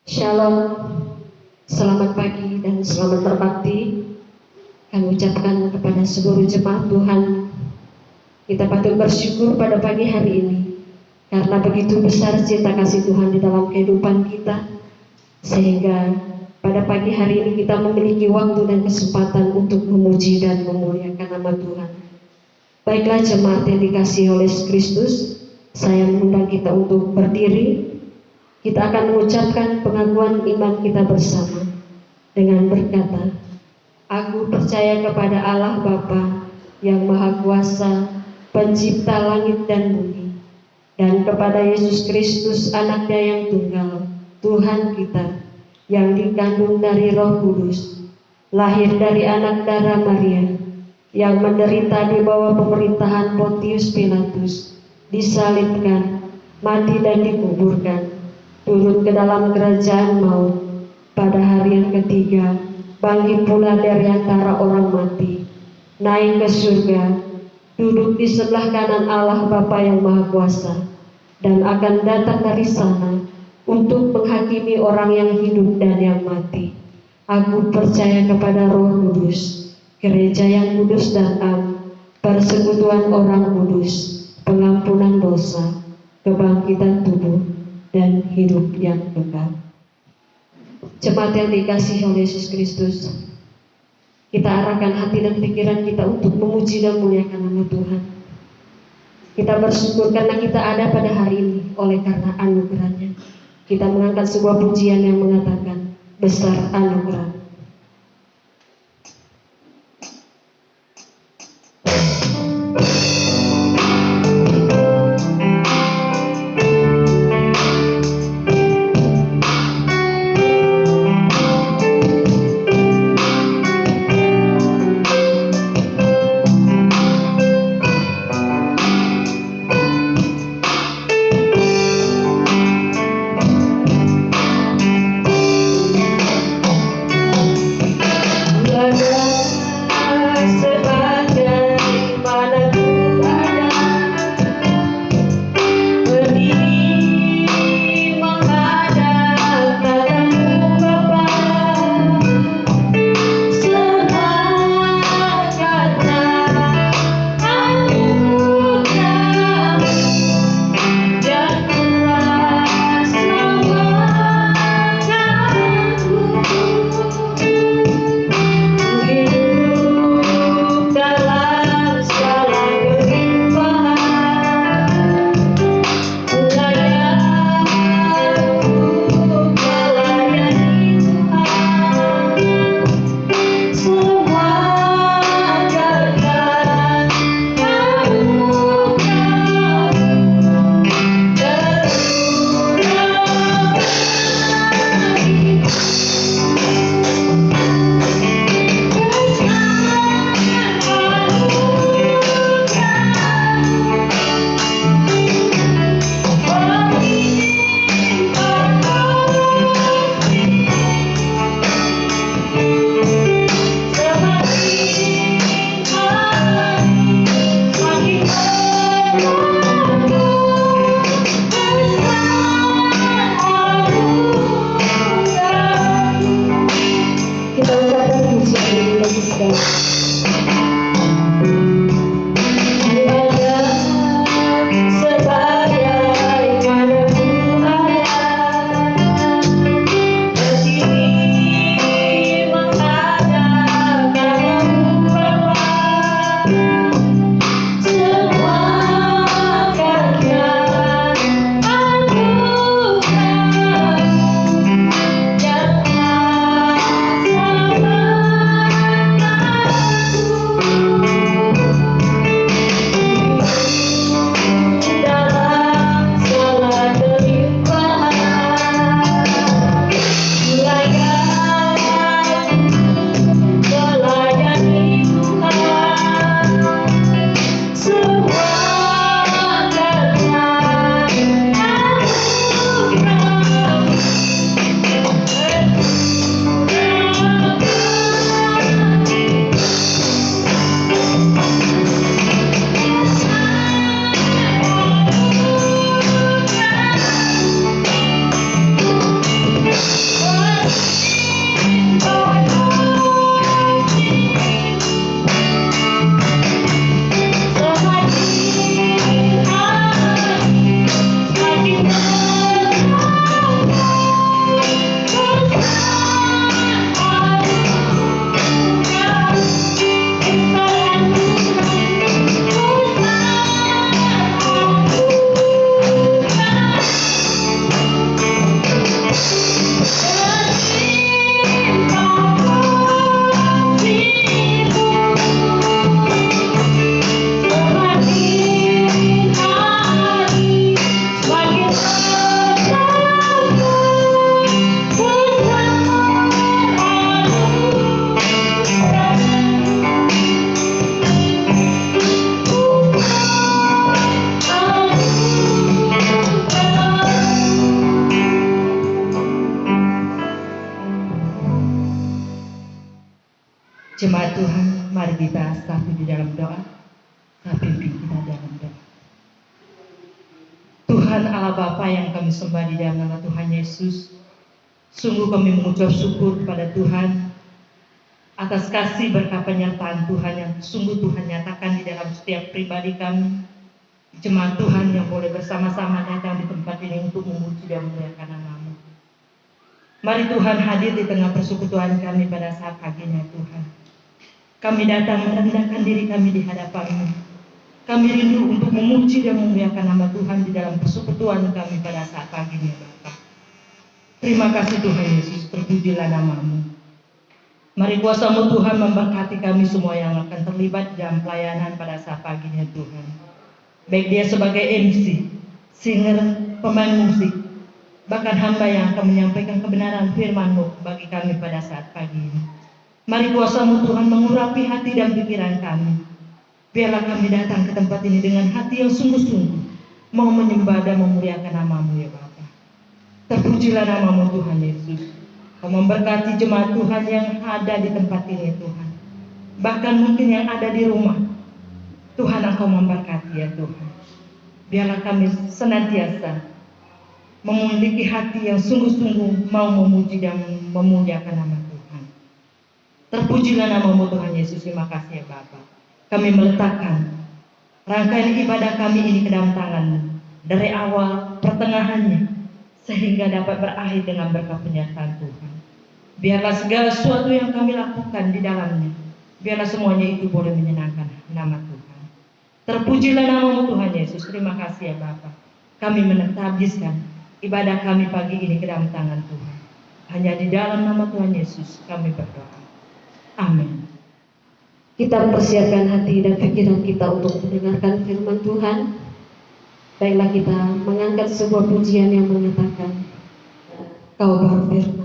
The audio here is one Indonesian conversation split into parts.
Shalom, selamat pagi dan selamat berbakti. Kami ucapkan kepada seluruh jemaat Tuhan, kita patut bersyukur pada pagi hari ini karena begitu besar cinta kasih Tuhan di dalam kehidupan kita, sehingga pada pagi hari ini kita memiliki waktu dan kesempatan untuk memuji dan memuliakan nama Tuhan. Baiklah jemaat yang dikasihi oleh Kristus, saya mengundang kita untuk berdiri. Kita akan mengucapkan pengakuan iman kita bersama dengan berkata, "Aku percaya kepada Allah Bapa yang Maha Kuasa, Pencipta langit dan bumi, dan kepada Yesus Kristus Anaknya yang tunggal, Tuhan kita, yang dikandung dari Roh Kudus, lahir dari anak darah Maria, yang menderita di bawah pemerintahan Pontius Pilatus, disalibkan, mati dan dikuburkan, turun ke dalam kerajaan maut, pada hari yang ketiga bangkit pula dari antara orang mati, naik ke surga, duduk di sebelah kanan Allah Bapa yang Maha Kuasa, dan akan datang dari sana untuk menghakimi orang yang hidup dan yang mati. Aku percaya kepada Roh Kudus, gereja yang kudus dan am, persekutuan orang kudus, pengampunan dosa, kebangkitan tubuh, dan hidup yang kekal." Jemaat yang dikasihi oleh Yesus Kristus, kita arahkan hati dan pikiran kita untuk memuji dan memuliakan nama Tuhan. Kita bersyukur karena kita ada pada hari ini oleh karena anugerahnya. Kita mengangkat sebuah pujian yang mengatakan, besar anugerah. Jemaat Tuhan, mari kita satu di dalam doa. Pimpin kita dalam doa. Tuhan Allah Bapa yang kami sembah di dalam nama Tuhan Yesus, sungguh kami mengucap syukur kepada Tuhan atas kasih berkat penyertaan Tuhan yang sungguh Tuhan nyatakan di dalam setiap pribadi kami. Jemaat Tuhan yang boleh bersama-sama datang di tempat ini untuk memuji dan memuliakan nama-Mu. Mari Tuhan hadir di tengah persekutuan kami pada saat paginya Tuhan. Kami datang merendahkan diri kami di hadapan-Mu. Kami rindu untuk memuji dan memuliakan nama Tuhan di dalam persekutuan kami pada saat paginya Bapa. Terima kasih Tuhan Yesus, terpujilah nama-Mu. Mari kuasa-Mu Tuhan memberkati kami semua yang akan terlibat dalam pelayanan pada saat paginya Tuhan. Baik dia sebagai MC, singer, pemain musik, bahkan hamba yang akan menyampaikan kebenaran firman-Mu bagi kami pada saat pagi ini. Mari kuasa-Mu Tuhan mengurapi hati dan pikiran kami. Biarlah kami datang ke tempat ini dengan hati yang sungguh-sungguh mau menyembah dan memuliakan nama-Mu ya Bapa. Terpujilah nama-Mu Tuhan Yesus. Kau memberkati jemaat Tuhan yang ada di tempat ini Tuhan. Bahkan mungkin yang ada di rumah. Tuhan Engkau memberkati ya Tuhan. Biarlah kami senantiasa memiliki hati yang sungguh-sungguh mau memuji dan memuliakan nama Tuhan. Terpujilah nama-Mu Tuhan Yesus. Terima kasih ya Bapa. Kami meletakkan rangkaian ibadah kami ini ke dalam tangan-Mu, dari awal pertengahannya sehingga dapat berakhir dengan berkat penyertaan Tuhan. Biarlah segala sesuatu yang kami lakukan di dalamnya, biarlah semuanya itu boleh menyenangkan nama Tuhan. Terpujilah nama-Mu Tuhan Yesus. Terima kasih ya Bapa. Kami menetapkan ibadah kami pagi ini ke dalam tangan Tuhan. Hanya di dalam nama Tuhan Yesus kami berdoa. Amin. Kita persiapkan hati dan pikiran kita untuk mendengarkan firman Tuhan. Baiklah kita mengangkat sebuah pujian yang mengatakan, Kau berfirman.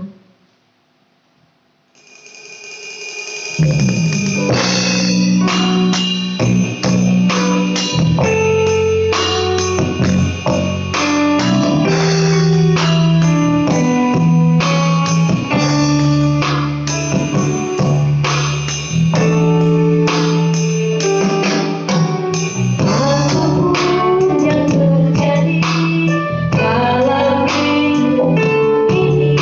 Terjadi dalam hidup ini.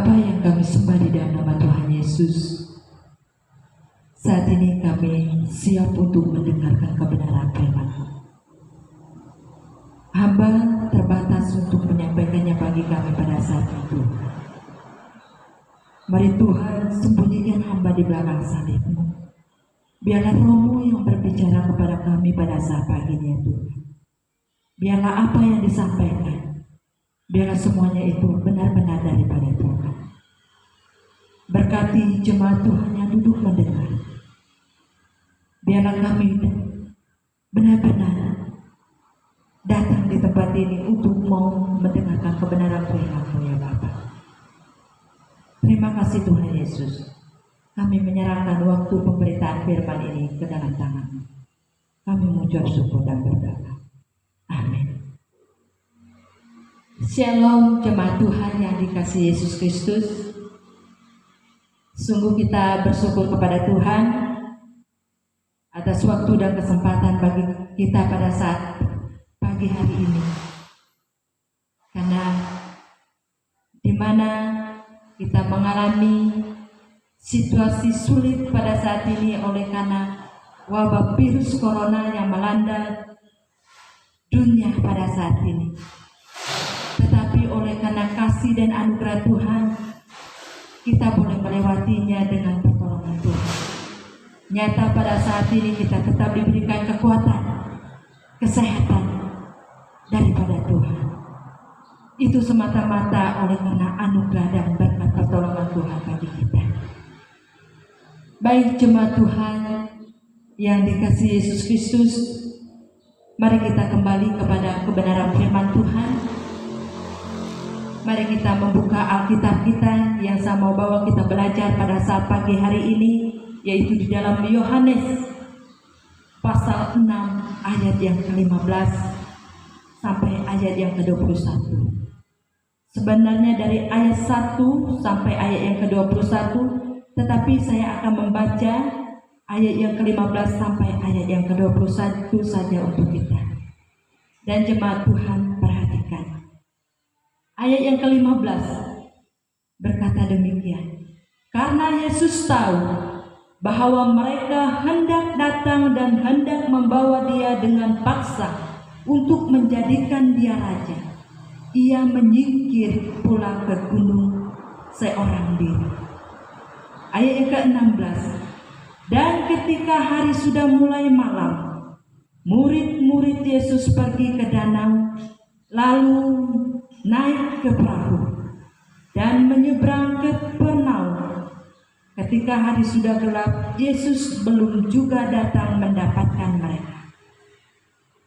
Bapa yang kami sembah di dalam nama Tuhan Yesus, saat ini kami siap untuk mendengarkan kebenaran firman-Mu. Hamba terbatas untuk menyampaikannya bagi kami pada saat itu. Mari Tuhan, sembunyikan hamba di belakang salib-Mu. Biarlah Roh-Mu yang berbicara kepada kami pada saat pagi ini, Tuhan. Biarlah apa yang disampaikan, biarlah semuanya itu benar-benar daripada Tuhan. Berkati jemaat Tuhan yang duduk mendengar. Biarlah kami benar-benar datang di tempat ini untuk mau mendengarkan kebenaran firman-Mu ya Bapa. Terima kasih Tuhan Yesus. Kami menyerahkan waktu pemberitaan firman ini ke dalam tangan-Mu. Kami mengucap syukur dan berdoa. Amin. Shalom jemaat Tuhan yang dikasihi Yesus Kristus. Sungguh kita bersyukur kepada Tuhan atas waktu dan kesempatan bagi kita pada saat pagi hari ini. Karena di mana kita mengalami situasi sulit pada saat ini oleh karena wabah virus corona yang melanda dunia pada saat ini. Tetapi oleh karena kasih dan anugerah Tuhan, kita boleh melewatinya dengan pertolongan Tuhan. Nyata pada saat ini kita tetap diberikan kekuatan, kesehatan daripada Tuhan. Itu semata-mata oleh karena anugerah dan berkat pertolongan Tuhan bagi kita. Baik jemaat Tuhan yang dikasihi Yesus Kristus, mari kita kembali kepada kebenaran firman Tuhan. Mari kita membuka Alkitab kita yang saya mau bawa kita belajar pada saat pagi hari ini, yaitu di dalam Yohanes pasal 6 ayat yang ke-15 sampai ayat yang ke-21. Sebenarnya dari ayat 1 sampai ayat yang ke-21, tetapi saya akan membaca ayat yang ke-15 sampai ayat yang ke-21 saja untuk kita. Dan jemaat Tuhan perhatikan. Ayat yang ke-15 berkata demikian. Karena Yesus tahu bahwa mereka hendak datang dan hendak membawa Dia dengan paksa untuk menjadikan Dia raja, Ia menyingkir pula ke gunung seorang diri. Ayat yang ke-16. Dan ketika hari sudah mulai malam, murid-murid Yesus pergi ke danau, lalu naik ke perahu dan menyeberang ke Kapernaum. Ketika hari sudah gelap, Yesus belum juga datang mendapatkan mereka.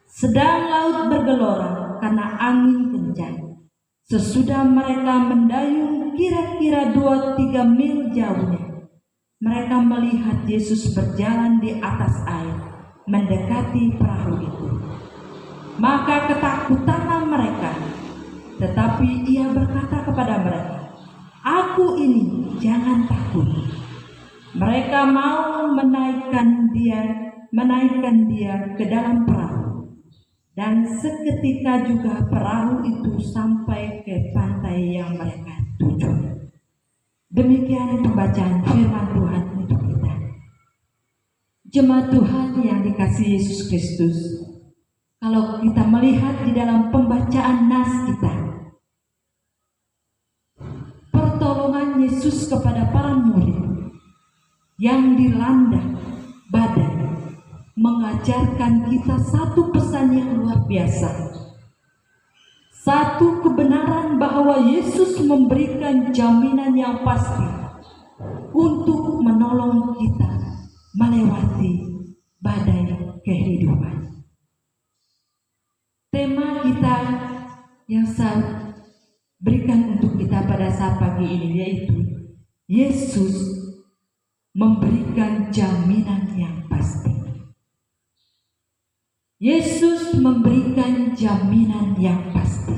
Sedang laut bergelora karena angin kencang. Sesudah mereka mendayung kira-kira 2-3 mil jauhnya, mereka melihat Yesus berjalan di atas air mendekati perahu itu. Maka ketakutanlah mereka. Tetapi Ia berkata kepada mereka, "Aku ini, jangan takut." Mereka mau menaikkan dia ke dalam perahu. Dan seketika juga perahu itu sampai ke pantai yang mereka tuju. Demikian pembacaan firman Tuhan untuk kita. Jemaat Tuhan yang dikasihi Yesus Kristus, kalau kita melihat di dalam pembacaan nas kita, pertolongan Yesus kepada para murid yang dilanda badai mengajarkan kita satu pesan yang luar biasa. Satu kebenaran bahwa Yesus memberikan jaminan yang pasti untuk menolong kita melewati badai kehidupan. Tema kita yang saya berikan untuk kita pada saat pagi ini yaitu Yesus memberikan jaminan yang pasti. Yesus memberikan jaminan yang pasti.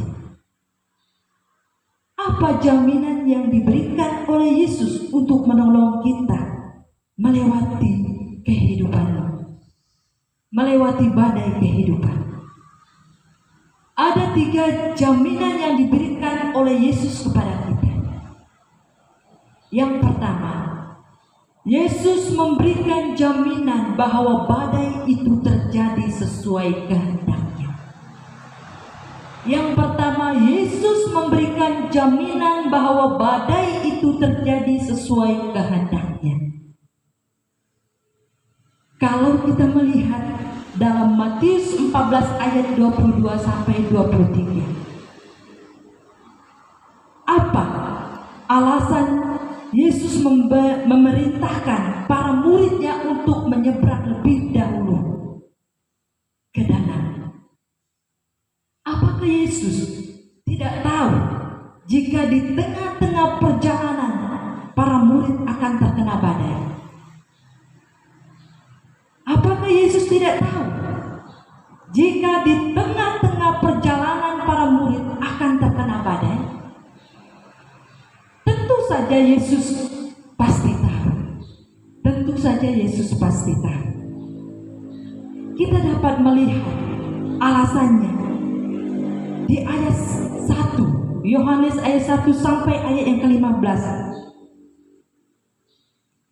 Apa jaminan yang diberikan oleh Yesus untuk menolong kita melewati kehidupan, melewati badai kehidupan? Ada 3 jaminan yang diberikan oleh Yesus kepada kita. Yang pertama, Yesus memberikan jaminan bahwa badai itu terjadi sesuai kehendaknya. Yang pertama, Yesus memberikan jaminan bahwa badai itu terjadi sesuai kehendaknya. Kalau kita melihat dalam Matius 14 ayat 22 sampai 23. Apa alasan Yesus memerintahkan para muridnya untuk menyeberang lebih dahulu ke danau? Apakah Yesus tidak tahu jika di tengah-tengah perjalanan para murid akan terkena badai? Apakah Yesus tidak tahu jika di tengah-tengah perjalanan para murid akan terkena badai? Tentu saja Yesus pasti tahu. Tentu saja Yesus pasti tahu. Kita dapat melihat alasannya di ayat 1, Yohanes ayat 1 sampai ayat yang ke-15.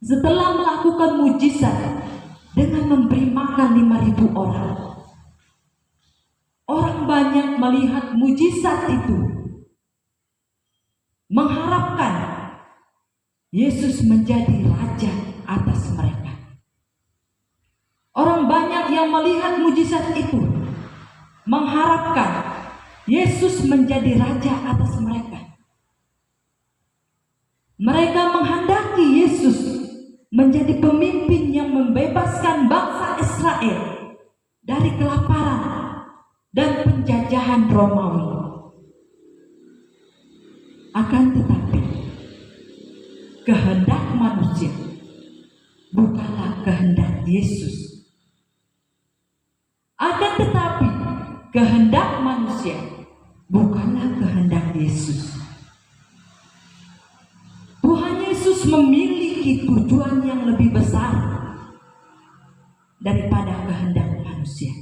Setelah melakukan mujizat dengan memberi makan 5.000 orang, orang banyak melihat mujizat itu, mengharapkan Yesus menjadi raja atas mereka. Orang banyak yang melihat mujizat itu, mengharapkan Yesus menjadi raja atas mereka. Mereka menghendaki Yesus menjadi pemimpin yang membebaskan bangsa Israel dari kelaparan dan penjajahan Romawi. Akan tetapi, kehendak manusia bukanlah kehendak Yesus. Akan tetapi, kehendak manusia bukanlah kehendak Yesus. Tuhan Yesus memiliki tujuan yang lebih besar daripada kehendak manusia.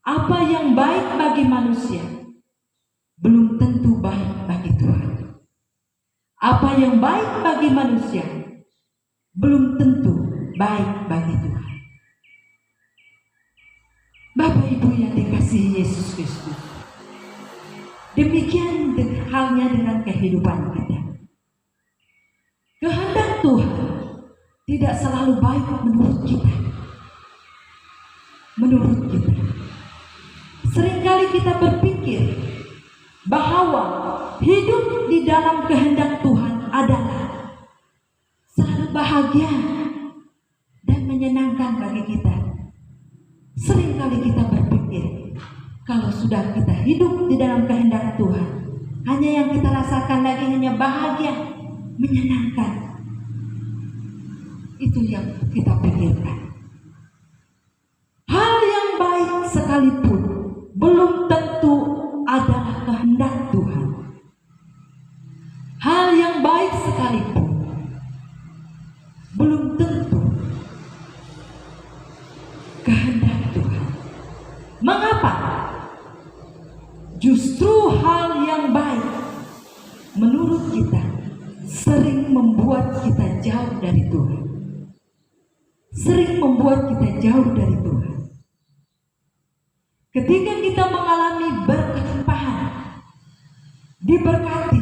Apa yang baik bagi manusia belum tentu baik bagi Tuhan. Apa yang baik bagi manusia belum tentu baik bagi Tuhan. Bapak Ibu yang dikasihi Yesus Kristus, demikian halnya dengan kehidupan kita. Kehendak Tuhan tidak selalu baik menurut kita. Menurut kita, seringkali kita berpikir bahwa hidup di dalam kehendak Tuhan adalah selalu bahagia dan menyenangkan bagi kita. Seringkali kita berpikir kalau sudah kita hidup di dalam kehendak Tuhan, hanya yang kita rasakan lagi hanya bahagia, menyenangkan. Itu yang kita pikirkan. Hal yang baik sekalipun belum tentu adalah kehendak Tuhan. Hal yang baik sekalipun belum tentu kehendak Tuhan. Mengapa? Justru hal yang baik menurut kita sering membuat kita jauh dari Tuhan. Sering membuat kita jauh dari Tuhan. Ketika kita mengalami berkelimpahan, diberkati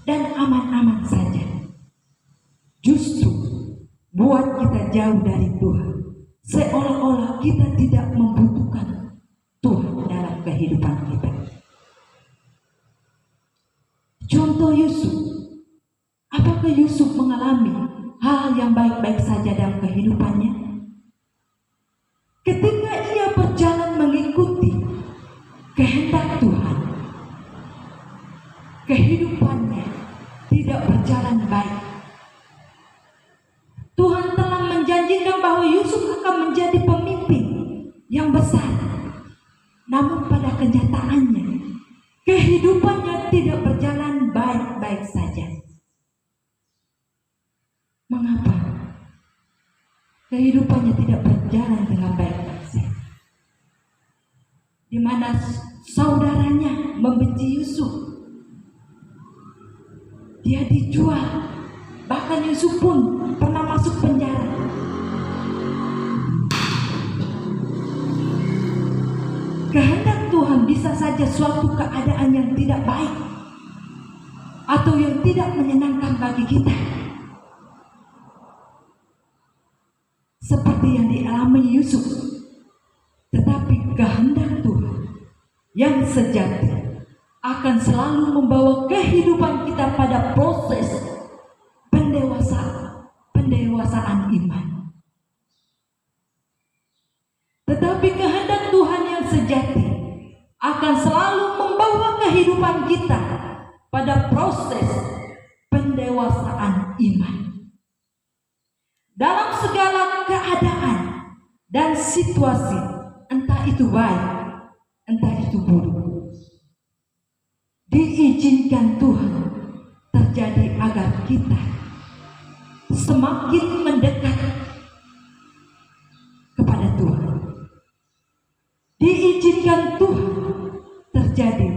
dan aman-aman saja, justru buat kita jauh dari Tuhan. Seolah-olah kita tidak membutuhkan Tuhan dalam kehidupan kita. Contoh Yusuf. Apakah Yusuf mengalami hal yang baik-baik saja dalam kehidupannya? Ketika ia berjalan mengikuti kehendak Tuhan, kehidupannya tidak berjalan baik. Tuhan telah menjanjikan bahwa Yusuf akan menjadi pemimpin yang besar. Namun pada kenyataannya, kehidupannya tidak berjalan baik-baik saja. Mengapa? Kehidupannya tidak berjalan dengan baik-baik saja. Di mana saudaranya membenci Yusuf. dia dijual. Bahkan Yusuf pun pernah masuk penjara. Kehendak Tuhan bisa saja suatu keadaan yang tidak baik atau yang tidak menyenangkan bagi kita, seperti yang dialami Yusuf. Tetapi kehendak Tuhan yang sejati akan selalu membawa kehidupan kita pada proses pendewasaan iman. Tetapi kehendak Tuhan yang sejati akan selalu membawa kehidupan kita pada proses pendewasaan iman. Dalam segala keadaan dan situasi, entah itu baik, entah itu buruk, diizinkan Tuhan terjadi agar kita semakin mendekat kepada Tuhan. Diizinkan Tuhan terjadi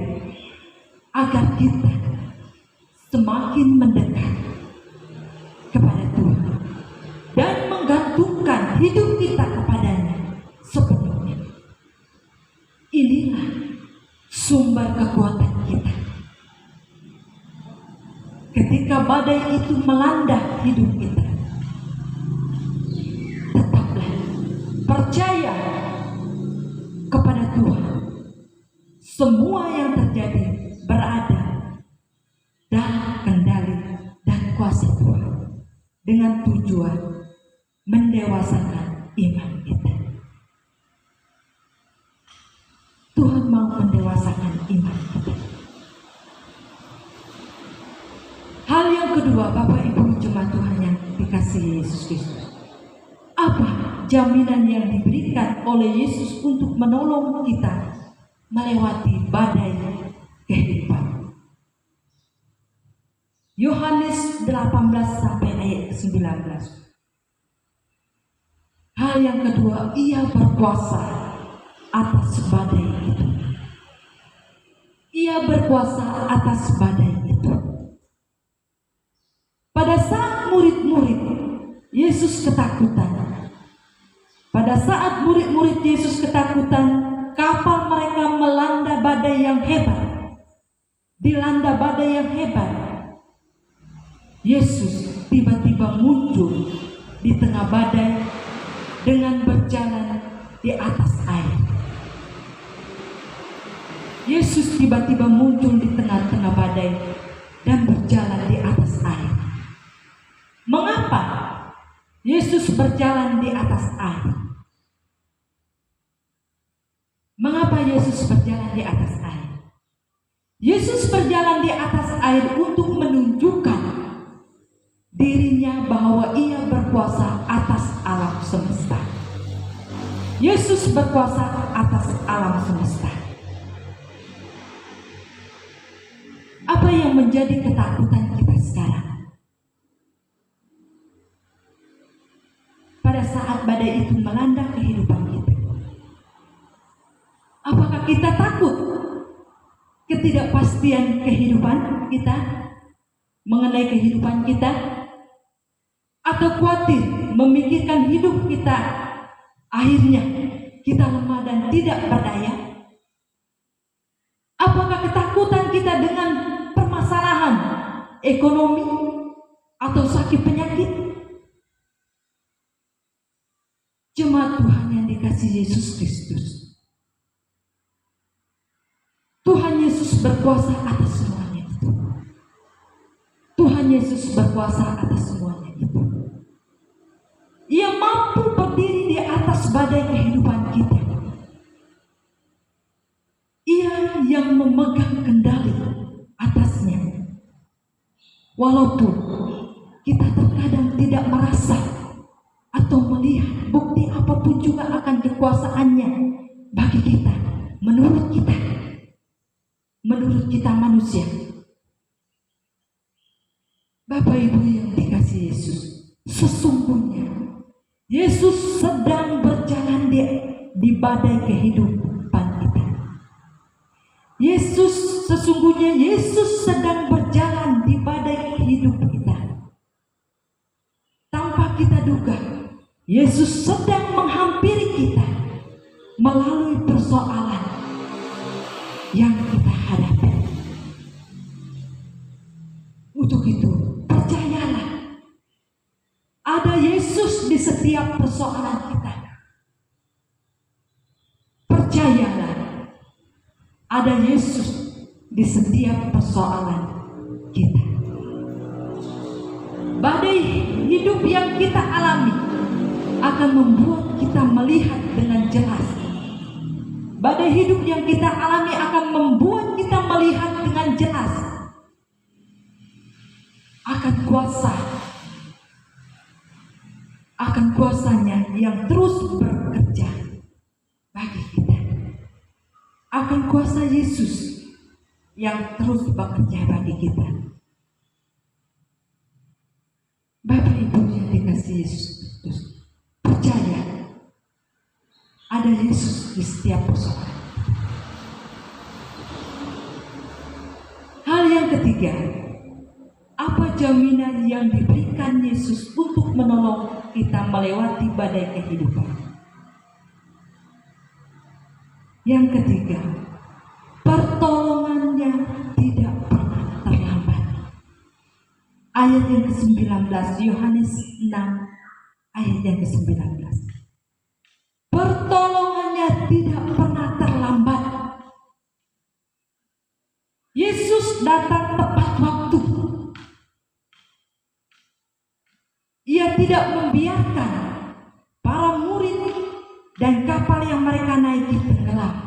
agar kita semakin mendekat kepada Tuhan dan menggantungkan hidup kita kepadanya sepenuhnya. Inilah sumber kekuatan kita. Ketika badai itu melanda hidup kita, tetaplah percaya kepada Tuhan. Semua yang terjadi berada dalam kendali dan kuasa Tuhan, dengan tujuan mendewasakan iman kita. Tuhan mau mendewasakan iman kita. Hal yang kedua, Bapak Ibu jemaat Tuhan yang dikasihi Yesus Kristus, apa jaminan yang diberikan oleh Yesus untuk menolong kita melewati badai kehidupan? Yohanes 18 sampai ayat 19. Hal yang kedua, ia berkuasa atas badai itu. Ia berkuasa atas badai itu. Pada saat murid-murid Yesus ketakutan, pada saat murid-murid Yesus ketakutan, kapal mereka melanda badai yang hebat. Dilanda badai yang hebat, Yesus tiba-tiba muncul di tengah badai dengan berjalan di atas air. Yesus tiba-tiba muncul di tengah-tengah badai dan berjalan di atas air. Mengapa Yesus berjalan di atas air? Mengapa Yesus berjalan di atas air? Yesus berjalan di atas air untuk menunjukkan dirinya bahwa ia berkuasa atas alam semesta. Yesus berkuasa atas alam semesta. Apa yang menjadi ketakutan kita sekarang? Pada saat badai itu melanda kehidupan kita, apakah kita takut ketidakpastian kehidupan kita mengenai kehidupan kita, atau khawatir memikirkan hidup kita akhirnya kita lemah dan tidak berdaya? Apakah ketakutan kita dengan permasalahan ekonomi atau sakit penyakit? Jemaat Tuhan yang dikasihi Yesus Kristus, Tuhan Yesus berkuasa atas semuanya itu. Tuhan Yesus berkuasa atas semuanya itu. Ia mampu berdiri di atas badai kehidupan kita. Ia yang memegang kendali atasnya. Walaupun kita terkadang tidak merasa atau melihat bukti apapun juga akan kekuasaannya bagi kita, menurut kita manusia. Bapak Ibu yang dikasihi Yesus, sesungguhnya Yesus sedang berjalan di badai kehidupan kita. Sesungguhnya Yesus sedang berjalan di badai kehidupan kita duga Yesus sedang menghampiri kita melalui persoalan yang kita hadapi. Untuk itu, percayalah, ada Yesus di setiap persoalan kita. Percayalah, ada Yesus di setiap persoalan kita. Badai hidup yang kita alami akan membuat kita melihat dengan jelas. Badai hidup yang kita alami akan membuat kita melihat dengan jelas akan kuasanya yang terus bekerja bagi kita, akan kuasa Yesus yang terus bekerja bagi kita. Bapak Ibu yang dikasihi Yesus Kristus, percaya ada Yesus di setiap persoalan. Hal yang ketiga, apa jaminan yang diberikan Yesus untuk menolong kita melewati badai kehidupan? Yang ketiga, pertolongannya tidak pernah terlambat. Ayat yang ke-19, Yohanes 6 ayat yang ke-19. Pertolongannya tidak pernah terlambat. Yesus datang tepat waktu. Ia tidak membiarkan para murid dan kapal yang mereka naiki tenggelam.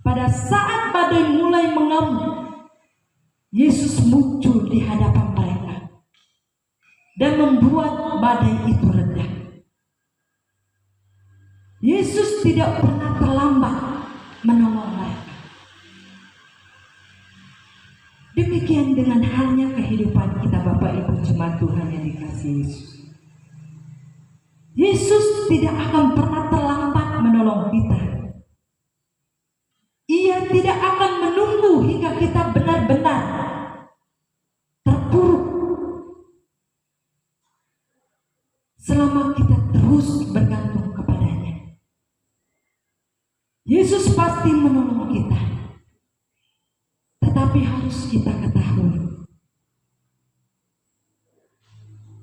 Pada saat badai mulai mengamuk, Yesus muncul di hadapan mereka dan membuat badai itu reda. Yesus tidak pernah terlambat menolong mereka. Demikian dengan halnya kehidupan kita, Bapak Ibu jemaat Tuhan yang dikasihi Yesus. Yesus tidak akan pernah terlambat menolong kita. Ia tidak akan menunggu hingga kita benar-benar terpuruk. Selama kita terus bergantung kepadanya, Yesus pasti menolong kita. Tetapi harus kita ketahui,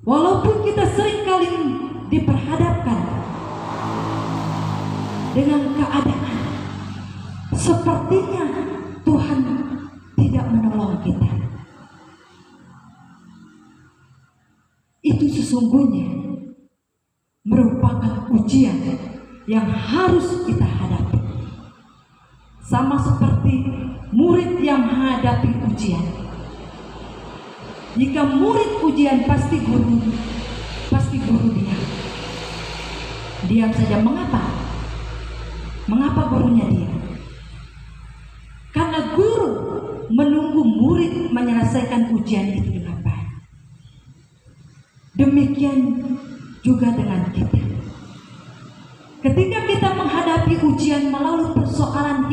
walaupun kita seringkali diperhadapkan dengan keadaan sepertinya Tuhan tidak menolong kita, itu sesungguhnya merupakan ujian yang harus kita hadapi. Sama seperti murid yang menghadapi ujian. Jika murid ujian pasti guru diam. Diam saja. Mengapa? Mengapa gurunya diam? Karena guru menunggu murid menyelesaikan ujian itu dengan baik. Demikian juga dengan kita. Ketika kita menghadapi ujian melalui persoalan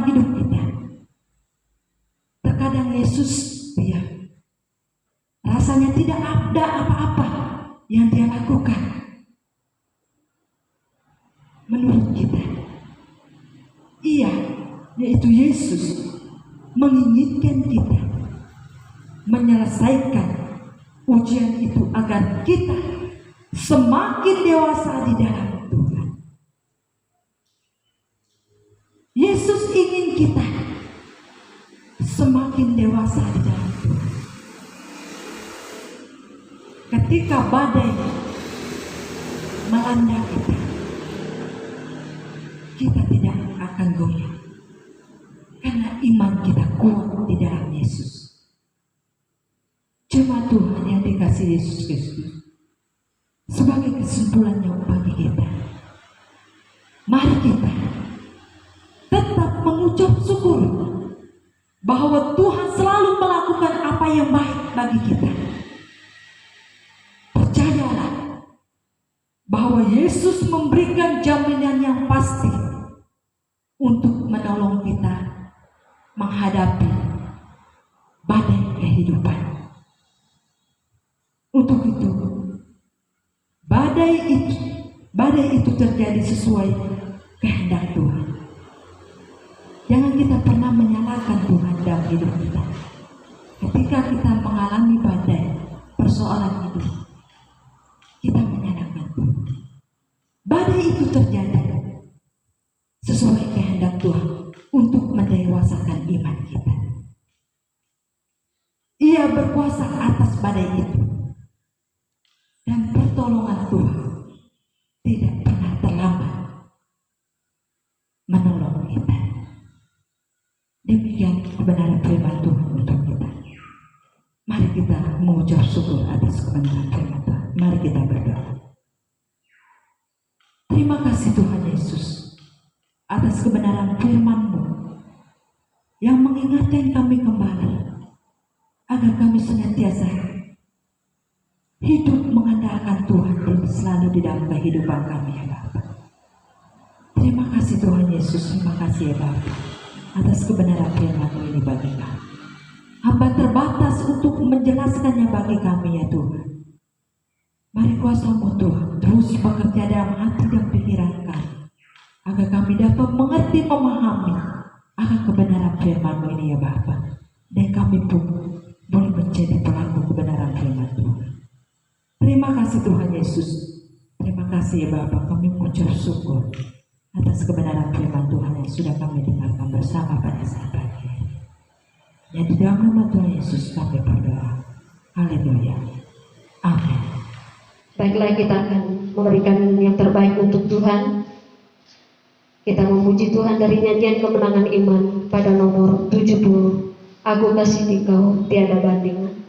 hidup kita, terkadang Yesus diam. Rasanya tidak ada apa-apa yang dia lakukan. Menurut kita, ia, yaitu Yesus, menginginkan kita menyelesaikan ujian itu agar kita semakin dewasa di dalam Tuhan. Yesus ingin kita semakin dewasa di dalam Tuhan. Ketika badai melanda kita tidak akan goyah, karena iman kita kuat di dalam Yesus. Jemaat Tuhan yang dikasihi Yesus Kristus, sebagai kesimpulannya bagi kita, mari kita tetap mengucap syukur bahwa Tuhan selalu melakukan apa yang baik bagi kita. Percayalah bahwa Yesus memberikan jaminan yang pasti untuk menolong kita menghadapi badai kehidupan. terjadi sesuai kehendak Tuhan. Jangan kita pernah menyalahkan Tuhan dalam hidup kita. Ketika kita mengalami badai, persoalan hidup, kita menyalahkan Tuhan. Badai itu terjadi sesuai kehendak Tuhan untuk mendewasakan iman kita. Ia berkuasa atas badai itu. Dan pertolongan Tuhan tidak pernah terlambat menolong kita. Demikian kebenaran firman Tuhan untuk kita. Mari kita mengucap syukur atas kebenaran firman Tuhan. Mari kita berdoa. Terima kasih Tuhan Yesus atas kebenaran firman-Mu yang mengingatkan kami kembali agar kami senantiasa hidup mengandalkan Tuhan selalu di dalam kehidupan kami ya Bapa. Terima kasih Tuhan Yesus, terima kasih ya Bapa atas kebenaran firman-Mu ini bagi kami. Hamba terbatas untuk menjelaskannya bagi kami ya Tuhan. Mari kuasa-Mu Tuhan terus bekerja dalam hati dan pikiran kami agar kami dapat mengerti, memahami akan kebenaran firman-Mu ini ya Bapa. Dan kami pun boleh menjadi pelaku kebenaran firman Tuhan. Terima kasih Tuhan Yesus. Terima kasih ya Bapa, kami mengucap syukur atas kebenaran firman Tuhan yang sudah kami dengarkan bersama pada saat pagi. Yang di dalam nama Tuhan Yesus kami berdoa. Haleluya. Amin. Baiklah, kita akan memberikan yang terbaik untuk Tuhan. Kita memuji Tuhan dari nyanyian kemenangan iman pada nomor 70. Aku kasih Engkau tiada bandingan.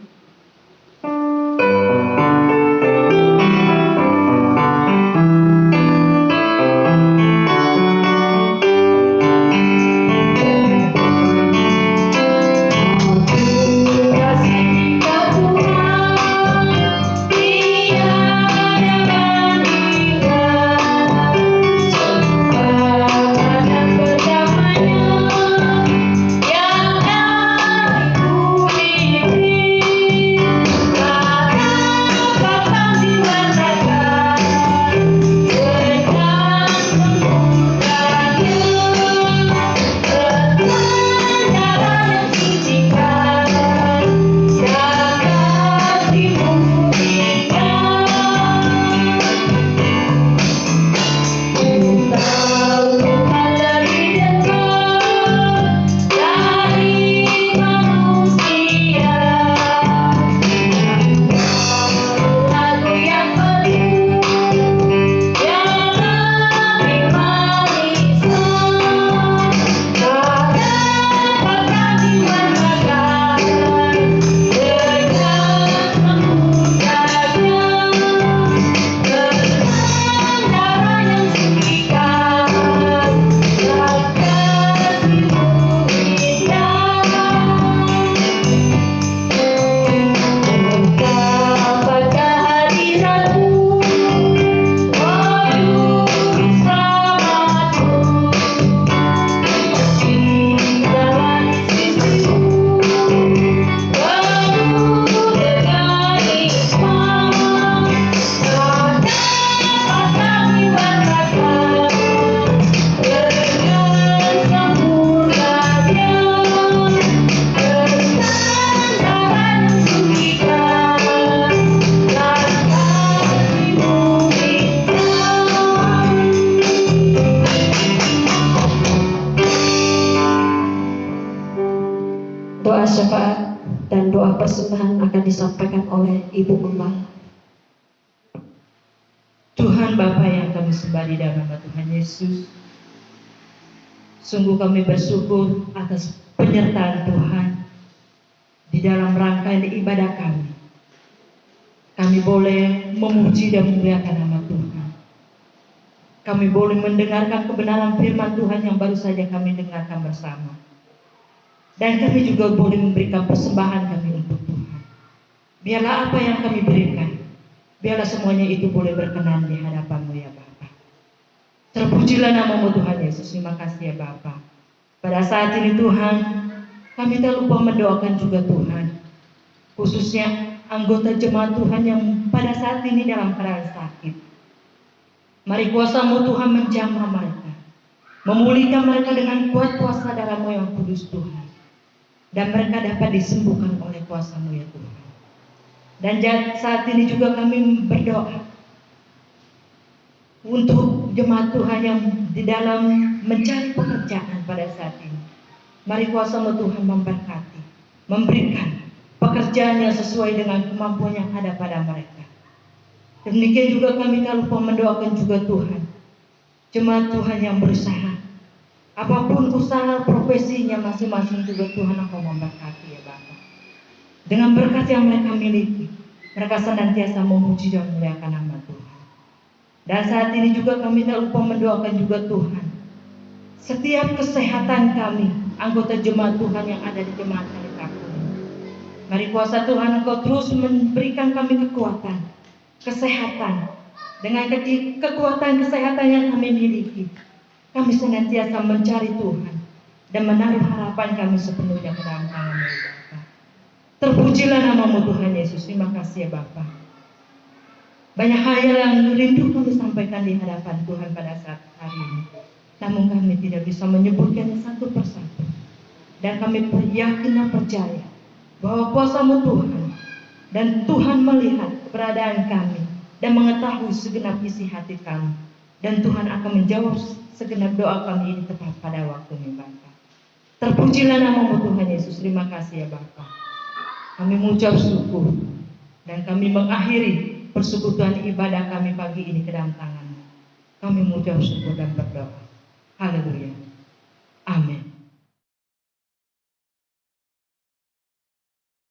Doa syafaat dan doa persembahan akan disampaikan oleh Ibu Gembala. Tuhan Bapa yang kami sembah di dalam nama Tuhan Yesus, sungguh kami bersyukur atas penyertaan Tuhan di dalam rangkaian ibadah kami. Kami boleh memuji dan memuliakan nama Tuhan. Kami boleh mendengarkan kebenaran firman Tuhan yang baru saja kami dengarkan bersama. Dan kami juga boleh memberikan persembahan kami untuk Tuhan. Biarlah apa yang kami berikan, biarlah semuanya itu boleh berkenan di hadapan-Mu ya Bapa. Terpujilah nama-Mu Tuhan Yesus. Terima kasih ya Bapa. Pada saat ini Tuhan, kami tak lupa mendoakan juga Tuhan, khususnya anggota jemaat Tuhan yang pada saat ini dalam keadaan sakit. Mari kuasa-Mu Tuhan menjamah mereka, memulihkan mereka dengan kuat kuasa darah-Mu yang kudus Tuhan, dan mereka dapat disembuhkan oleh kuasa-Mu ya Tuhan. Dan saat ini juga kami berdoa untuk jemaat Tuhan yang di dalam mencari pekerjaan pada saat ini. Mari kuasa-Mu Tuhan memberkati, memberikan pekerjaan yang sesuai dengan kemampuan yang ada pada mereka. Demikian juga kami tak lupa mendoakan juga Tuhan, jemaat Tuhan yang berusaha, apapun usaha profesinya masing-masing juga Tuhan Engkau memberkati ya Bapa. Dengan berkat yang mereka miliki, mereka senantiasa memuji dan memuliakan nama Tuhan. Dan saat ini juga kami tak lupa mendoakan juga Tuhan, setiap kesehatan kami, anggota jemaat Tuhan yang ada di jemaat Kalikaku. Mari kuasa Tuhan Engkau terus memberikan kami kekuatan, kesehatan. Dengan kekuatan kesehatan yang kami miliki, kami senantiasa mencari Tuhan dan menaruh harapan kami sepenuhnya ke dalam tangan-Mu ya Bapa. Terpujilah nama-Mu Tuhan Yesus. Terima kasih ya Bapa. Banyak hal yang rindu kami sampaikan di hadapan Tuhan pada saat hari ini, namun kami tidak bisa menyebutkannya satu persatu. Dan kami yakin dan percaya bahwa kuasa-Mu Tuhan, dan Tuhan melihat keberadaan kami dan mengetahui segenap isi hati kami, dan Tuhan akan menjawab segenap doa kami ini tepat pada waktunya Bapa. Terpujilah nama-Mu Tuhan Yesus. Terima kasih ya Bapa. Kami mengucap syukur dan kami mengakhiri persekutuan ibadah kami pagi ini ke dalam tangan-Mu. Kami mengucap syukur dan berdoa. Haleluya. Amin.